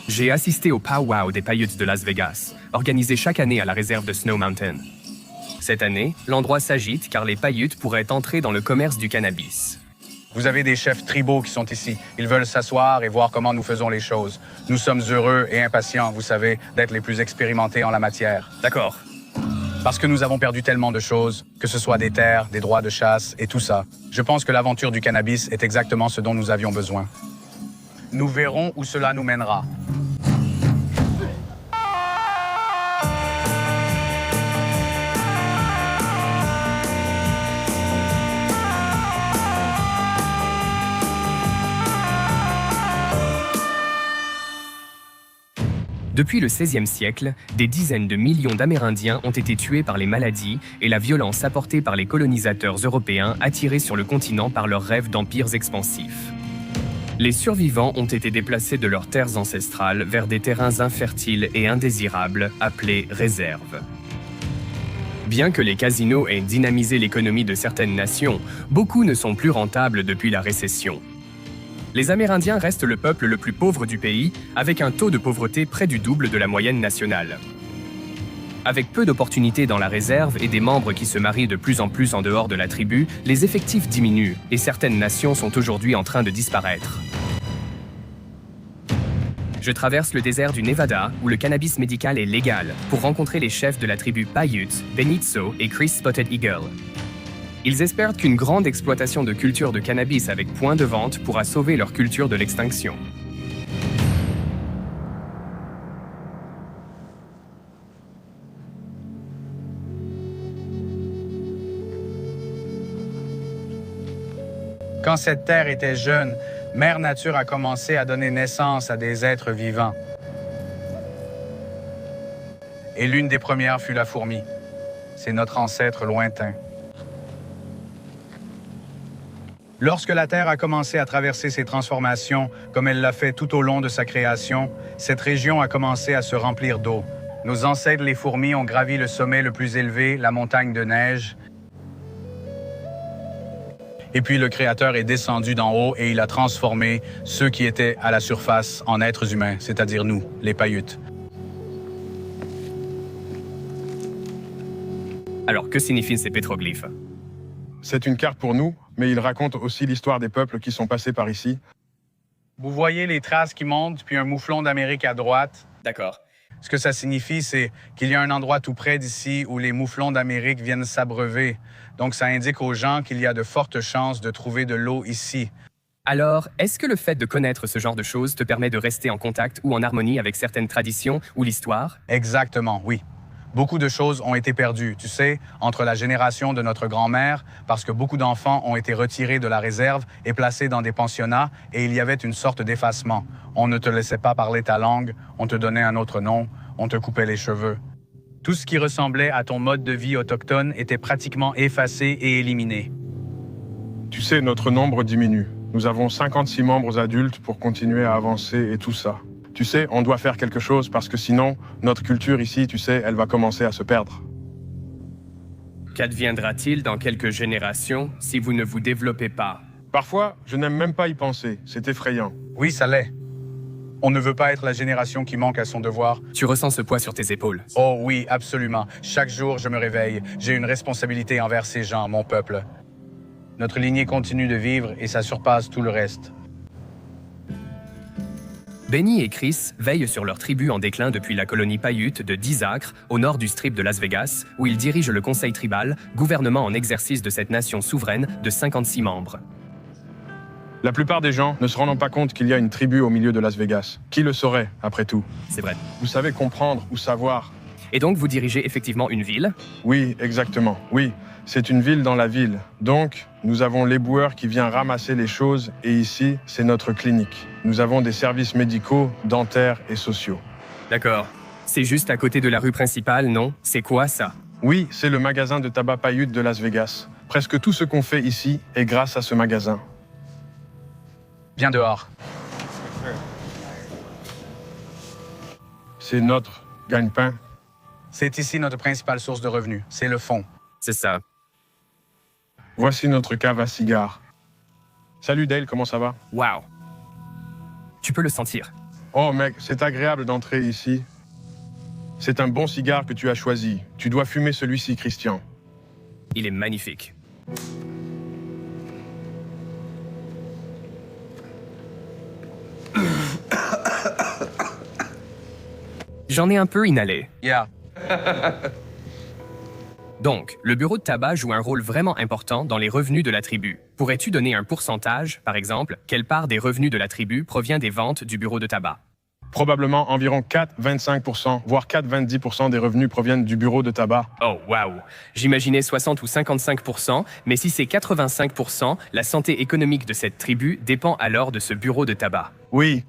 J'ai assisté au pow-wow des Paiutes de Las Vegas, organisé chaque année à la réserve de Snow Mountain. Cette année, l'endroit s'agite car les Paiutes pourraient entrer dans le commerce du cannabis. Vous avez des chefs tribaux qui sont ici. Ils veulent s'asseoir et voir comment nous faisons les choses. Nous sommes heureux et impatients, vous savez, d'être les plus expérimentés en la matière. D'accord. Parce que nous avons perdu tellement de choses, que ce soit des terres, des droits de chasse et tout ça. Je pense que l'aventure du cannabis est exactement ce dont nous avions besoin. Nous verrons où cela nous mènera. Depuis le XVIe siècle, des dizaines de millions d'Amérindiens ont été tués par les maladies et la violence apportée par les colonisateurs européens attirés sur le continent par leurs rêves d'empires expansifs. Les survivants ont été déplacés de leurs terres ancestrales vers des terrains infertiles et indésirables appelés réserves. Bien que les casinos aient dynamisé l'économie de certaines nations, beaucoup ne sont plus rentables depuis la récession. Les Amérindiens restent le peuple le plus pauvre du pays, avec un taux de pauvreté près du double de la moyenne nationale. Avec peu d'opportunités dans la réserve et des membres qui se marient de plus en plus en dehors de la tribu, les effectifs diminuent et certaines nations sont aujourd'hui en train de disparaître. Je traverse le désert du Nevada, où le cannabis médical est légal, pour rencontrer les chefs de la tribu Paiute, Benitzo et Chris Spotted Eagle. Ils espèrent qu'une grande exploitation de culture de cannabis avec point de vente pourra sauver leur culture de l'extinction. Quand cette terre était jeune, Mère Nature a commencé à donner naissance à des êtres vivants. Et l'une des premières fut la fourmi. C'est notre ancêtre lointain. Lorsque la Terre a commencé à traverser ses transformations, comme elle l'a fait tout au long de sa création, cette région a commencé à se remplir d'eau. Nos ancêtres, les fourmis, ont gravi le sommet le plus élevé, la montagne de neige. Et puis le Créateur est descendu d'en haut et il a transformé ceux qui étaient à la surface en êtres humains, c'est-à-dire nous, les Paiutes. Alors, que signifient ces pétroglyphes? C'est une carte pour nous, mais il raconte aussi l'histoire des peuples qui sont passés par ici. Vous voyez les traces qui montent, puis un mouflon d'Amérique à droite. D'accord. Ce que ça signifie, c'est qu'il y a un endroit tout près d'ici où les mouflons d'Amérique viennent s'abreuver. Donc, ça indique aux gens qu'il y a de fortes chances de trouver de l'eau ici. Alors, est-ce que le fait de connaître ce genre de choses te permet de rester en contact ou en harmonie avec certaines traditions ou l'histoire? Exactement, oui. Beaucoup de choses ont été perdues, tu sais, entre la génération de notre grand-mère, parce que beaucoup d'enfants ont été retirés de la réserve et placés dans des pensionnats, et il y avait une sorte d'effacement. On ne te laissait pas parler ta langue, on te donnait un autre nom, on te coupait les cheveux. Tout ce qui ressemblait à ton mode de vie autochtone était pratiquement effacé et éliminé. Tu sais, notre nombre diminue. Nous avons 56 membres adultes pour continuer à avancer et tout ça. Tu sais, on doit faire quelque chose parce que sinon, notre culture ici, tu sais, elle va commencer à se perdre. Qu'adviendra-t-il dans quelques générations si vous ne vous développez pas? Parfois, je n'aime même pas y penser. C'est effrayant. Oui, ça l'est. On ne veut pas être la génération qui manque à son devoir. Tu ressens ce poids sur tes épaules. Oh oui, absolument. Chaque jour, je me réveille. J'ai une responsabilité envers ces gens, mon peuple. Notre lignée continue de vivre et ça surpasse tout le reste. Benny et Chris veillent sur leur tribu en déclin depuis la colonie Paiute de 10 acres, au nord du strip de Las Vegas, où ils dirigent le conseil tribal, gouvernement en exercice de cette nation souveraine de 56 membres. La plupart des gens ne se rendent pas compte qu'il y a une tribu au milieu de Las Vegas. Qui le saurait, après tout? C'est vrai. Vous savez comprendre ou savoir. Et donc vous dirigez effectivement une ville? Oui, exactement. Oui, c'est une ville dans la ville. Donc, nous avons l'éboueur qui vient ramasser les choses et ici, c'est notre clinique. Nous avons des services médicaux, dentaires et sociaux. D'accord. C'est juste à côté de la rue principale, non? C'est quoi ça? Oui, c'est le magasin de tabac Paiute de Las Vegas. Presque tout ce qu'on fait ici est grâce à ce magasin. Viens dehors. C'est notre gagne-pain. C'est ici notre principale source de revenus. C'est le fond. C'est ça. Voici notre cave à cigares. Salut Dale, comment ça va? Wow. Tu peux le sentir. Oh mec, c'est agréable d'entrer ici. C'est un bon cigare que tu as choisi. Tu dois fumer celui-ci, Christian. Il est magnifique. J'en ai un peu inhalé. Yeah. Donc, le bureau de tabac joue un rôle vraiment important dans les revenus de la tribu. Pourrais-tu donner un pourcentage, par exemple, quelle part des revenus de la tribu provient des ventes du bureau de tabac? Probablement environ 4,25%, voire 4,20% des revenus proviennent du bureau de tabac. Oh, waouh! J'imaginais 60 ou 55%, mais si c'est 85%, la santé économique de cette tribu dépend alors de ce bureau de tabac. Oui.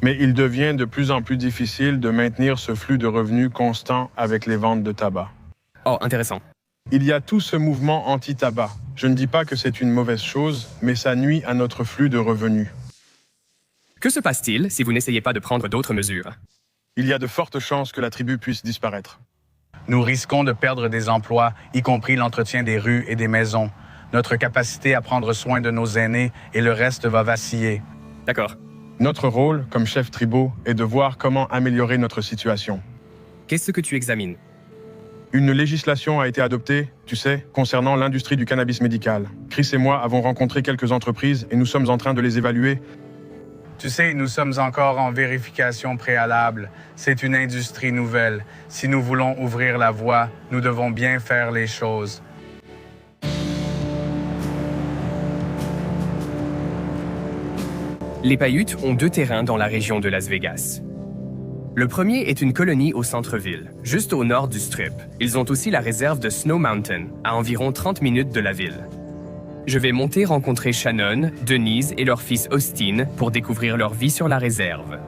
Mais il devient de plus en plus difficile de maintenir ce flux de revenus constant avec les ventes de tabac. Oh, intéressant. Il y a tout ce mouvement anti-tabac. Je ne dis pas que c'est une mauvaise chose, mais ça nuit à notre flux de revenus. Que se passe-t-il si vous n'essayez pas de prendre d'autres mesures? Il y a de fortes chances que la tribu puisse disparaître. Nous risquons de perdre des emplois, y compris l'entretien des rues et des maisons. Notre capacité à prendre soin de nos aînés et le reste va vaciller. D'accord. Notre rôle, comme chefs tribaux, est de voir comment améliorer notre situation. Qu'est-ce que tu examines? Une législation a été adoptée, tu sais, concernant l'industrie du cannabis médical. Chris et moi avons rencontré quelques entreprises et nous sommes en train de les évaluer. Tu sais, nous sommes encore en vérification préalable. C'est une industrie nouvelle. Si nous voulons ouvrir la voie, nous devons bien faire les choses. Les Paiutes ont 2 terrains dans la région de Las Vegas. Le premier est une colonie au centre-ville, juste au nord du Strip. Ils ont aussi la réserve de Snow Mountain, à environ 30 minutes de la ville. Je vais monter rencontrer Shannon, Denise et leur fils Austin pour découvrir leur vie sur la réserve.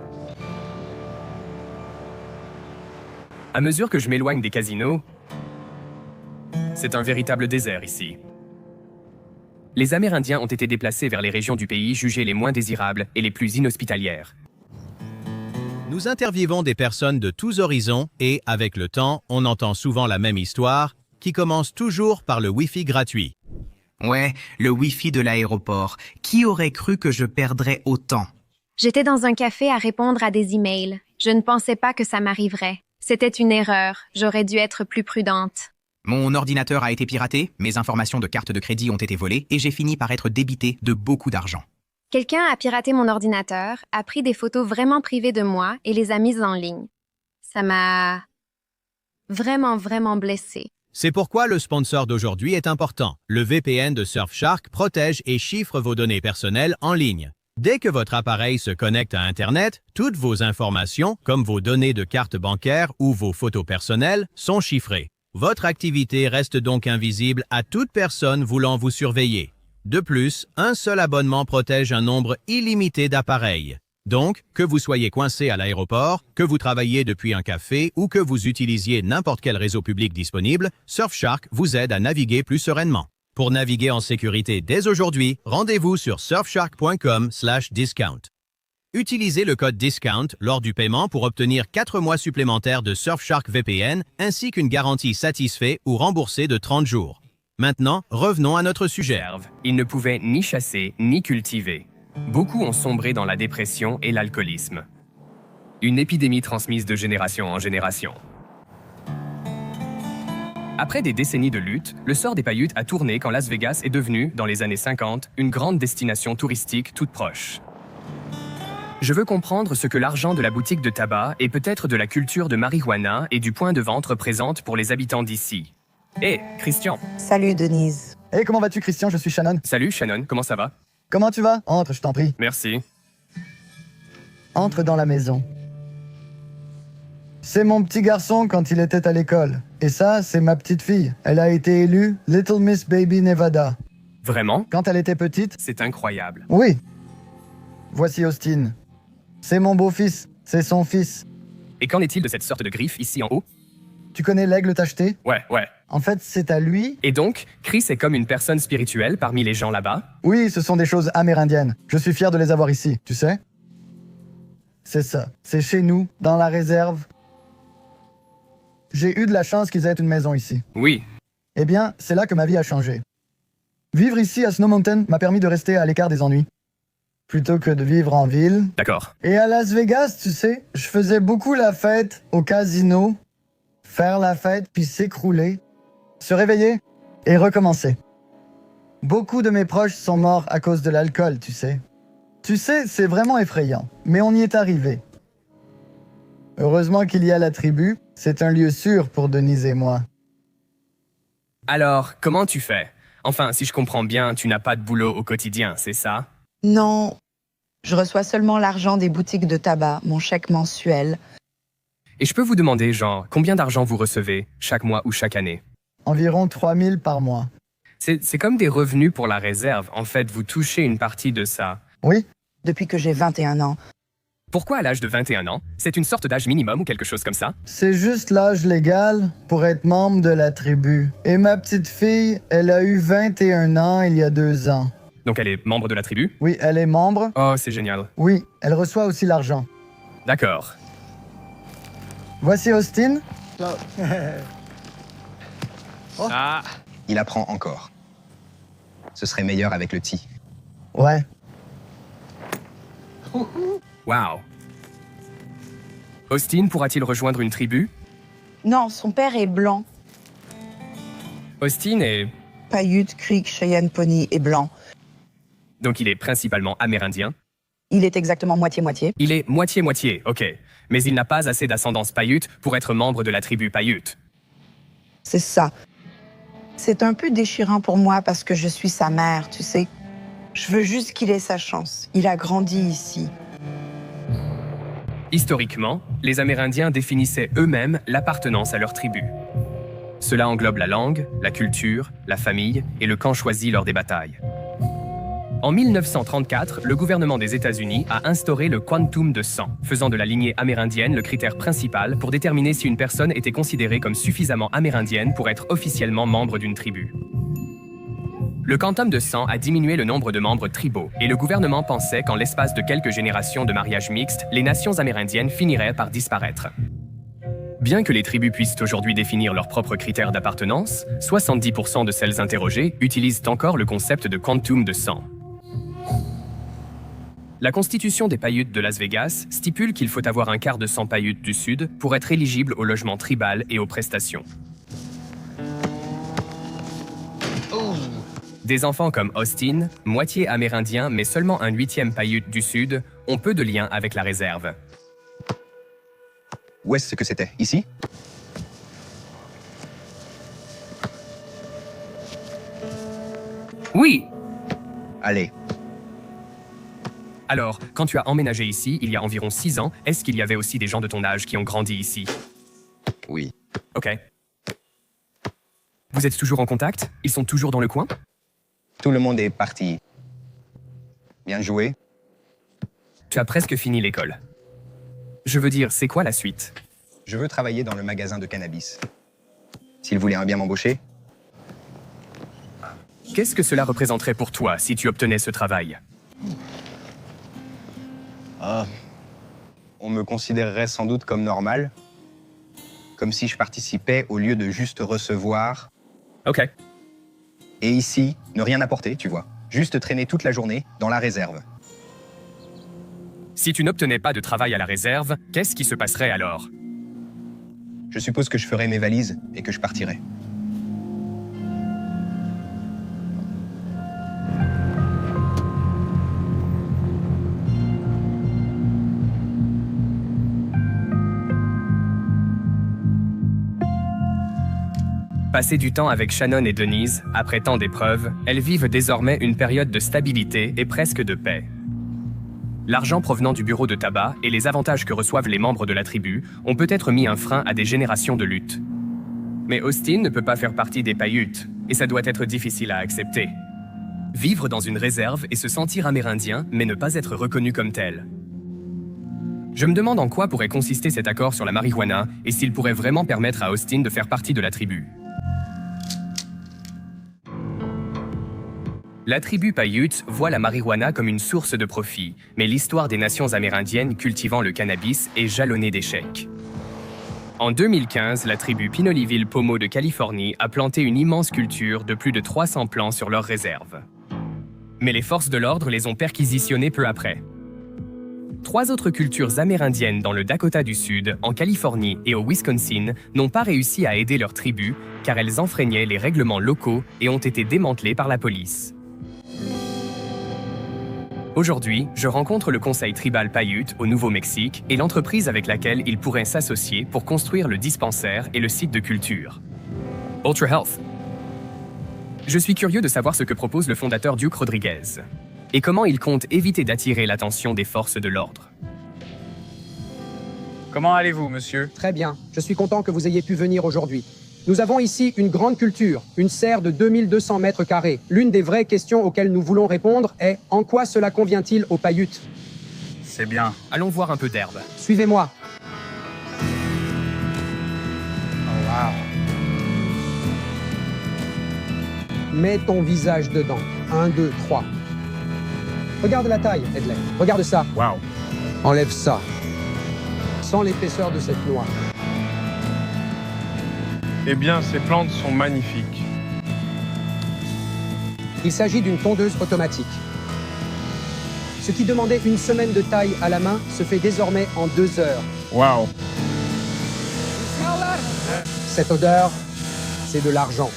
À mesure que je m'éloigne des casinos, c'est un véritable désert ici. Les Amérindiens ont été déplacés vers les régions du pays jugées les moins désirables et les plus inhospitalières. Nous interviewons des personnes de tous horizons et, avec le temps, on entend souvent la même histoire, qui commence toujours par le Wi-Fi gratuit. Ouais, le Wi-Fi de l'aéroport. Qui aurait cru que je perdrais autant? J'étais dans un café à répondre à des emails. Je ne pensais pas que ça m'arriverait. C'était une erreur. J'aurais dû être plus prudente. Mon ordinateur a été piraté, mes informations de carte de crédit ont été volées et j'ai fini par être débité de beaucoup d'argent. Quelqu'un a piraté mon ordinateur, a pris des photos vraiment privées de moi et les a mises en ligne. Ça m'a vraiment blessée. C'est pourquoi le sponsor d'aujourd'hui est important. Le VPN de Surfshark protège et chiffre vos données personnelles en ligne. Dès que votre appareil se connecte à Internet, toutes vos informations, comme vos données de carte bancaire ou vos photos personnelles, sont chiffrées. Votre activité reste donc invisible à toute personne voulant vous surveiller. De plus, un seul abonnement protège un nombre illimité d'appareils. Donc, que vous soyez coincé à l'aéroport, que vous travailliez depuis un café ou que vous utilisiez n'importe quel réseau public disponible, Surfshark vous aide à naviguer plus sereinement. Pour naviguer en sécurité dès aujourd'hui, rendez-vous sur surfshark.com/discount. Utilisez le code DISCOUNT lors du paiement pour obtenir 4 mois supplémentaires de Surfshark VPN ainsi qu'une garantie satisfait ou remboursée de 30 jours. Maintenant, revenons à notre sujet. Ils ne pouvaient ni chasser ni cultiver. Beaucoup ont sombré dans la dépression et l'alcoolisme. Une épidémie transmise de génération en génération. Après des décennies de lutte, le sort des Paiutes a tourné quand Las Vegas est devenu, dans les années 50, une grande destination touristique toute proche. Je veux comprendre ce que l'argent de la boutique de tabac et peut-être de la culture de marijuana et du point de vente représente pour les habitants d'ici. Hé, Christian. Salut Denise. Hey, comment vas-tu, Christian? Je suis Shannon. Salut, Shannon, comment ça va? Comment tu vas? Entre, je t'en prie. Merci. Entre dans la maison. C'est mon petit garçon quand il était à l'école. Et ça, c'est ma petite fille. Elle a été élue Little Miss Baby Nevada. Vraiment? Quand elle était petite? C'est incroyable. Oui. Voici Austin. C'est mon beau-fils. C'est son fils. Et qu'en est-il de cette sorte de griffe ici en haut? Tu connais l'aigle tacheté? Ouais. En fait, c'est à lui. Et donc, Chris est comme une personne spirituelle parmi les gens là-bas? Oui, ce sont des choses amérindiennes. Je suis fier de les avoir ici, tu sais? C'est ça. C'est chez nous, dans la réserve. J'ai eu de la chance qu'ils aient une maison ici. Oui. Eh bien, c'est là que ma vie a changé. Vivre ici à Snow Mountain m'a permis de rester à l'écart des ennuis. plutôt que de vivre en ville. D'accord. Et à Las Vegas, tu sais, je faisais beaucoup la fête au casino. Faire la fête, puis s'écrouler. Se réveiller et recommencer. Beaucoup de mes proches sont morts à cause de l'alcool, tu sais. Tu sais, c'est vraiment effrayant, mais on y est arrivé. Heureusement qu'il y a la tribu, c'est un lieu sûr pour Denise et moi. Alors, comment tu fais? Enfin, si je comprends bien, tu n'as pas de boulot au quotidien, c'est ça? Non, je reçois seulement l'argent des boutiques de tabac, mon chèque mensuel. Et je peux vous demander, genre, combien d'argent vous recevez chaque mois ou chaque année? Environ 3000 par mois. C'est comme des revenus pour la réserve. En fait, vous touchez une partie de ça. Oui, Depuis que j'ai 21 ans. Pourquoi à l'âge de 21 ans? C'est une sorte d'âge minimum ou quelque chose comme ça? c'est juste l'âge légal pour être membre de la tribu. Et ma petite fille, elle a eu 21 ans il y a 2 ans. Donc elle est membre de la tribu? Oui, elle est membre. Oh, c'est génial. Oui, elle reçoit aussi l'argent. D'accord. Voici Austin. Ah, Il apprend encore. Ce serait meilleur avec le ti. Ouais. wow. Austin pourra-t-il rejoindre une tribu? Non, son père est blanc. Austin est... Paiute, Creek, Cheyenne, Pony est blanc. Donc il est principalement amérindien. Il est exactement moitié-moitié. Il est moitié-moitié, ok. Mais il n'a pas assez d'ascendance Paiute pour être membre de la tribu Paiute. C'est ça. C'est un peu déchirant pour moi parce que je suis sa mère, tu sais. Je veux juste qu'il ait sa chance. Il a grandi ici. Historiquement, les Amérindiens définissaient eux-mêmes l'appartenance à leur tribu. Cela englobe la langue, la culture, la famille et le camp choisi lors des batailles. En 1934, le gouvernement des États-Unis a instauré le quantum de sang, faisant de la lignée amérindienne le critère principal pour déterminer si une personne était considérée comme suffisamment amérindienne pour être officiellement membre d'une tribu. Le quantum de sang a diminué le nombre de membres tribaux, et le gouvernement pensait qu'en l'espace de quelques générations de mariages mixtes, les nations amérindiennes finiraient par disparaître. Bien que les tribus puissent aujourd'hui définir leurs propres critères d'appartenance, 70% de celles interrogées utilisent encore le concept de quantum de sang. La Constitution des Paiutes de Las Vegas stipule qu'il faut avoir un quart de sang Paiute du Sud pour être éligible au logement tribal et aux prestations. Des enfants comme Austin, moitié amérindien mais seulement un 8e Paiute du Sud, ont peu de liens avec la réserve. Où est-ce que c'était? Ici? Oui! Allez. Alors, quand tu as emménagé ici, il y a environ 6 ans, est-ce qu'il y avait aussi des gens de ton âge qui ont grandi ici? Oui. Ok. Vous êtes toujours en contact? Ils sont toujours dans le coin? Tout le monde est parti. Bien joué. Tu as presque fini l'école. Je veux dire, c'est quoi la suite? Je veux travailler dans le magasin de cannabis. S'il voulait bien m'embaucher? Qu'est-ce que cela représenterait pour toi si tu obtenais ce travail? On me considérerait sans doute comme normal. Comme si je participais au lieu de juste recevoir. Ok. Et ici, ne rien apporter, tu vois. Juste traîner toute la journée dans la réserve. Si tu n'obtenais pas de travail à la réserve, qu'est-ce qui se passerait alors? Je suppose que je ferai mes valises et que je partirai. Passer du temps avec Shannon et Denise, après tant d'épreuves, elles vivent désormais une période de stabilité et presque de paix. L'argent provenant du bureau de tabac et les avantages que reçoivent les membres de la tribu ont peut-être mis un frein à des générations de lutte. Mais Austin ne peut pas faire partie des Paiutes, et ça doit être difficile à accepter. Vivre dans une réserve et se sentir amérindien, mais ne pas être reconnu comme tel. Je me demande en quoi pourrait consister cet accord sur la marijuana et s'il pourrait vraiment permettre à Austin de faire partie de la tribu. La tribu Paiute voit la marijuana comme une source de profit, mais l'histoire des nations amérindiennes cultivant le cannabis est jalonnée d'échecs. En 2015, la tribu Pinoleville-Pomo de Californie a planté une immense culture de plus de 300 plants sur leur réserve. mais les forces de l'ordre les ont perquisitionnés peu après. 3 autres cultures amérindiennes dans le Dakota du Sud, en Californie et au Wisconsin n'ont pas réussi à aider leurs tribus car elles enfreignaient les règlements locaux et ont été démantelées par la police. Aujourd'hui, je rencontre le conseil tribal Paiute au Nouveau-Mexique et l'entreprise avec laquelle ils pourraient s'associer pour construire le dispensaire et le site de culture. Ultra Health. Je suis curieux de savoir ce que propose le fondateur Duke Rodriguez et comment il compte éviter d'attirer l'attention des forces de l'ordre. Comment allez-vous, monsieur? Très bien, je suis content que vous ayez pu venir aujourd'hui. Nous avons ici une grande culture, une serre de 2200 mètres carrés. L'une des vraies questions auxquelles nous voulons répondre est « En quoi cela convient-il aux Paiutes ?» C'est bien. Allons voir un peu d'herbe. Suivez-moi. Oh, wow. Mets ton visage dedans. 1, 2, 3. Regarde la taille, Edley. Regarde ça. Wow. Enlève ça. Sens l'épaisseur de cette noix. Eh bien, ces plantes sont magnifiques. Il s'agit d'une tondeuse automatique. Ce qui demandait une semaine de taille à la main se fait désormais en 2 heures. Wow. Cette odeur, c'est de l'argent.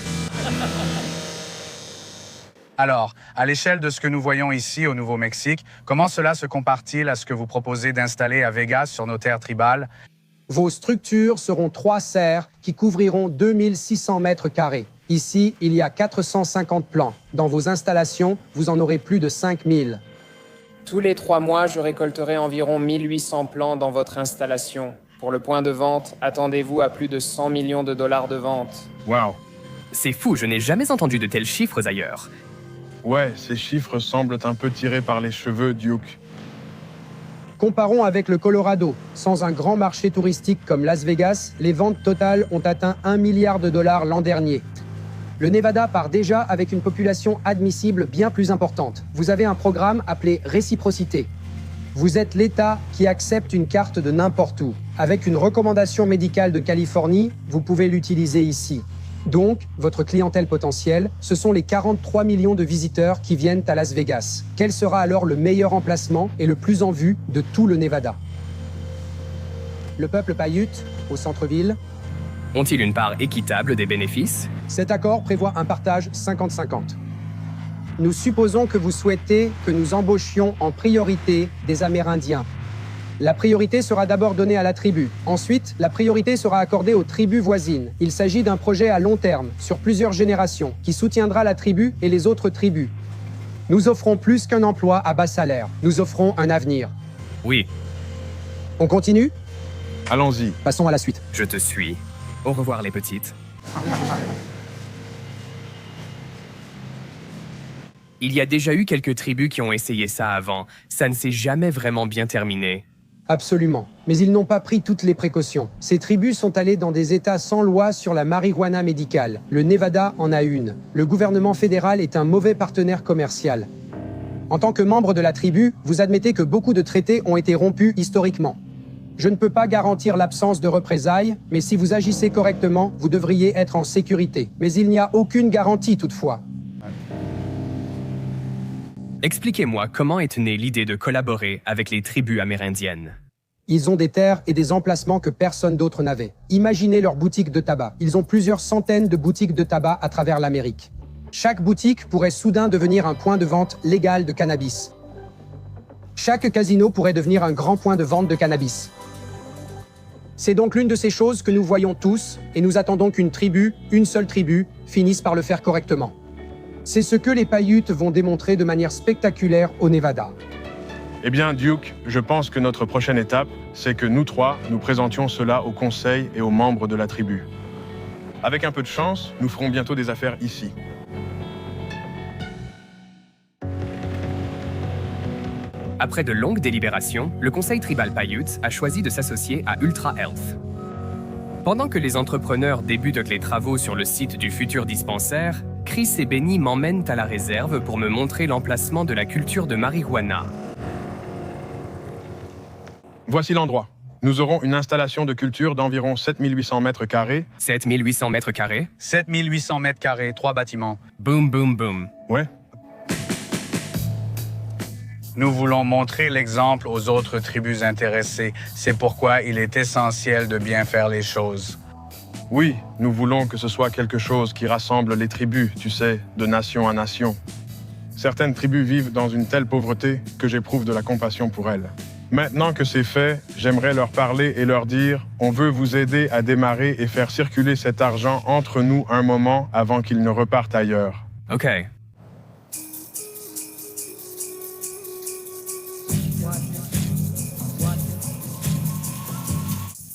Alors, à l'échelle de ce que nous voyons ici au Nouveau-Mexique, comment cela se compare-t-il à ce que vous proposez d'installer à Vegas sur nos terres tribales? Vos structures seront 3 serres qui couvriront 2600 mètres carrés. Ici, il y a 450 plants. Dans vos installations, vous en aurez plus de 5000. Tous les 3 mois, je récolterai environ 1800 plants dans votre installation. Pour le point de vente, attendez-vous à plus de 100 millions de dollars de vente. Wow. C'est fou, je n'ai jamais entendu de tels chiffres ailleurs. Ouais, ces chiffres semblent un peu tirés par les cheveux, Duke. Comparons avec le Colorado. Sans un grand marché touristique comme Las Vegas, les ventes totales ont atteint 1 milliard de dollars l'an dernier. Le Nevada part déjà avec une population admissible bien plus importante. Vous avez un programme appelé Réciprocité. Vous êtes l'État qui accepte une carte de n'importe où. Avec une recommandation médicale de Californie, vous pouvez l'utiliser ici. Donc, votre clientèle potentielle, ce sont les 43 millions de visiteurs qui viennent à Las Vegas. Quel sera alors le meilleur emplacement et le plus en vue de tout le Nevada? Le peuple Paiute, au centre-ville. Ont-ils une part équitable des bénéfices? Cet accord prévoit un partage 50-50. Nous supposons que vous souhaitez que nous embauchions en priorité des Amérindiens. La priorité sera d'abord donnée à la tribu. Ensuite, la priorité sera accordée aux tribus voisines. Il s'agit d'un projet à long terme, sur plusieurs générations, qui soutiendra la tribu et les autres tribus. Nous offrons plus qu'un emploi à bas salaire. Nous offrons un avenir. Oui, On continue? Allons-y. Passons à la suite. je te suis. Au revoir les petites. Il y a déjà eu quelques tribus qui ont essayé ça avant. Ça ne s'est jamais vraiment bien terminé. Absolument. Mais ils n'ont pas pris toutes les précautions. Ces tribus sont allées dans des États sans loi sur la marijuana médicale. Le Nevada en a une. Le gouvernement fédéral est un mauvais partenaire commercial. En tant que membre de la tribu, vous admettez que beaucoup de traités ont été rompus historiquement. Je ne peux pas garantir l'absence de représailles, mais si vous agissez correctement, vous devriez être en sécurité. Mais il n'y a aucune garantie toutefois. Expliquez-moi comment est née l'idée de collaborer avec les tribus amérindiennes. Ils ont des terres et des emplacements que personne d'autre n'avait. Imaginez leurs boutiques de tabac. Ils ont plusieurs centaines de boutiques de tabac à travers l'Amérique. Chaque boutique pourrait soudain devenir un point de vente légal de cannabis. Chaque casino pourrait devenir un grand point de vente de cannabis. C'est donc l'une de ces choses que nous voyons tous, et nous attendons qu'une tribu, une seule tribu, finisse par le faire correctement. C'est ce que les Paiutes vont démontrer de manière spectaculaire au Nevada. Eh bien, Duke, je pense que notre prochaine étape, c'est que nous 3, nous présentions cela au conseil et aux membres de la tribu. Avec un peu de chance, nous ferons bientôt des affaires ici. Après de longues délibérations, le conseil tribal Paiute a choisi de s'associer à Ultra Health. Pendant que les entrepreneurs débutent les travaux sur le site du futur dispensaire, Chris et Benny m'emmènent à la réserve pour me montrer l'emplacement de la culture de marijuana. Voici l'endroit. Nous aurons une installation de culture d'environ 7800 mètres carrés. 7800 mètres carrés. 7800 mètres carrés, 3 bâtiments. Boum, boum, boum. Ouais. Nous voulons montrer l'exemple aux autres tribus intéressées. C'est pourquoi il est essentiel de bien faire les choses. Oui, nous voulons que ce soit quelque chose qui rassemble les tribus, tu sais, de nation à nation. Certaines tribus vivent dans une telle pauvreté que j'éprouve de la compassion pour elles. Maintenant que c'est fait, j'aimerais leur parler et leur dire « On veut vous aider à démarrer et faire circuler cet argent entre nous un moment avant qu'il ne reparte ailleurs. » OK.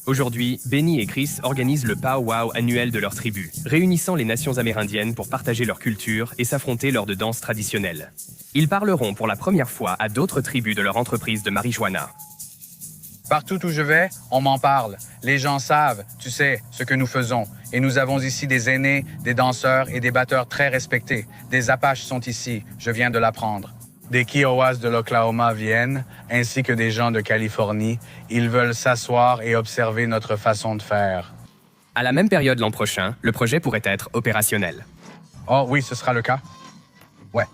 Aujourd'hui, Benny et Chris organisent le pow-wow annuel de leur tribu, réunissant les nations amérindiennes pour partager leur culture et s'affronter lors de danses traditionnelles. Ils parleront pour la première fois à d'autres tribus de leur entreprise de marijuana. Partout où je vais, on m'en parle. Les gens savent, tu sais, ce que nous faisons. Et nous avons ici des aînés, des danseurs et des batteurs très respectés. Des Apaches sont ici, je viens de l'apprendre. Des Kiowas de l'Oklahoma viennent, ainsi que des gens de Californie. Ils veulent s'asseoir et observer notre façon de faire. À la même période l'an prochain, le projet pourrait être opérationnel. Oh oui, ce sera le cas. Ouais.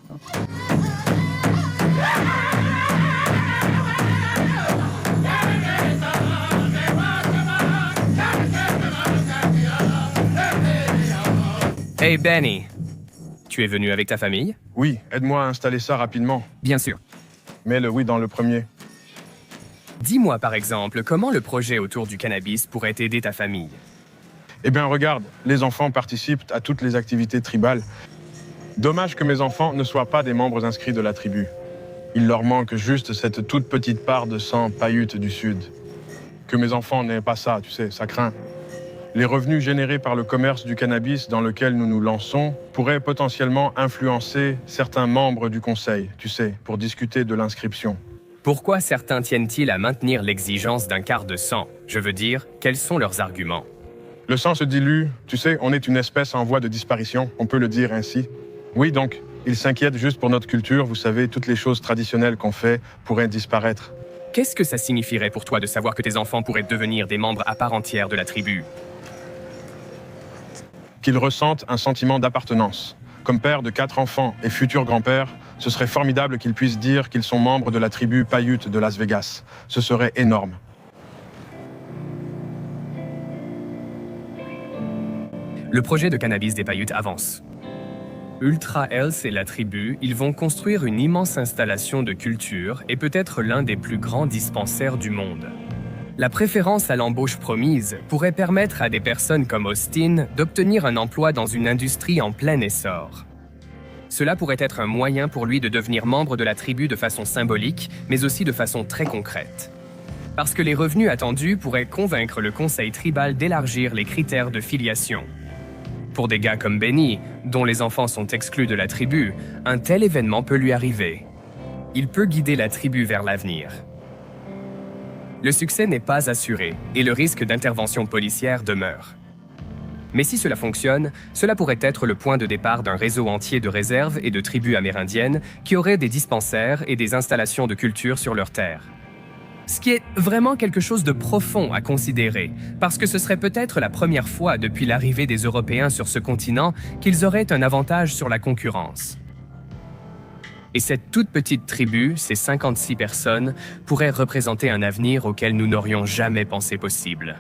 Hey Benny, tu es venu avec ta famille? Oui, aide-moi à installer ça rapidement. Bien sûr. Mets le oui dans le premier. Dis-moi par exemple, comment le projet autour du cannabis pourrait aider ta famille? Eh bien, regarde, les enfants participent à toutes les activités tribales. Dommage que mes enfants ne soient pas des membres inscrits de la tribu. Il leur manque juste cette toute petite part de sang Paiute du Sud. Que mes enfants n'aient pas ça, tu sais, ça craint. Les revenus générés par le commerce du cannabis dans lequel nous nous lançons pourraient potentiellement influencer certains membres du conseil, tu sais, pour discuter de l'inscription. Pourquoi certains tiennent-ils à maintenir l'exigence d'un quart de sang? Je veux dire, quels sont leurs arguments? Le sang se dilue, tu sais, on est une espèce en voie de disparition, on peut le dire ainsi. Oui, donc, ils s'inquiètent juste pour notre culture, vous savez, toutes les choses traditionnelles qu'on fait pourraient disparaître. Qu'est-ce que ça signifierait pour toi de savoir que tes enfants pourraient devenir des membres à part entière de la tribu? Qu'ils ressentent un sentiment d'appartenance. Comme père de 4 enfants et futur grand-père, ce serait formidable qu'ils puissent dire qu'ils sont membres de la tribu Paiute de Las Vegas. Ce serait énorme. Le projet de cannabis des Paiutes avance. Ultra Health et la tribu, ils vont construire une immense installation de culture et peut-être l'un des plus grands dispensaires du monde. La préférence à l'embauche promise pourrait permettre à des personnes comme Austin d'obtenir un emploi dans une industrie en plein essor. Cela pourrait être un moyen pour lui de devenir membre de la tribu de façon symbolique, mais aussi de façon très concrète. Parce que les revenus attendus pourraient convaincre le conseil tribal d'élargir les critères de filiation. Pour des gars comme Benny, dont les enfants sont exclus de la tribu, un tel événement peut lui arriver. Il peut guider la tribu vers l'avenir. Le succès n'est pas assuré et le risque d'intervention policière demeure. Mais si cela fonctionne, cela pourrait être le point de départ d'un réseau entier de réserves et de tribus amérindiennes qui auraient des dispensaires et des installations de culture sur leurs terres. Ce qui est vraiment quelque chose de profond à considérer, parce que ce serait peut-être la première fois depuis l'arrivée des Européens sur ce continent qu'ils auraient un avantage sur la concurrence. Et cette toute petite tribu, ces 56 personnes, pourrait représenter un avenir auquel nous n'aurions jamais pensé possible.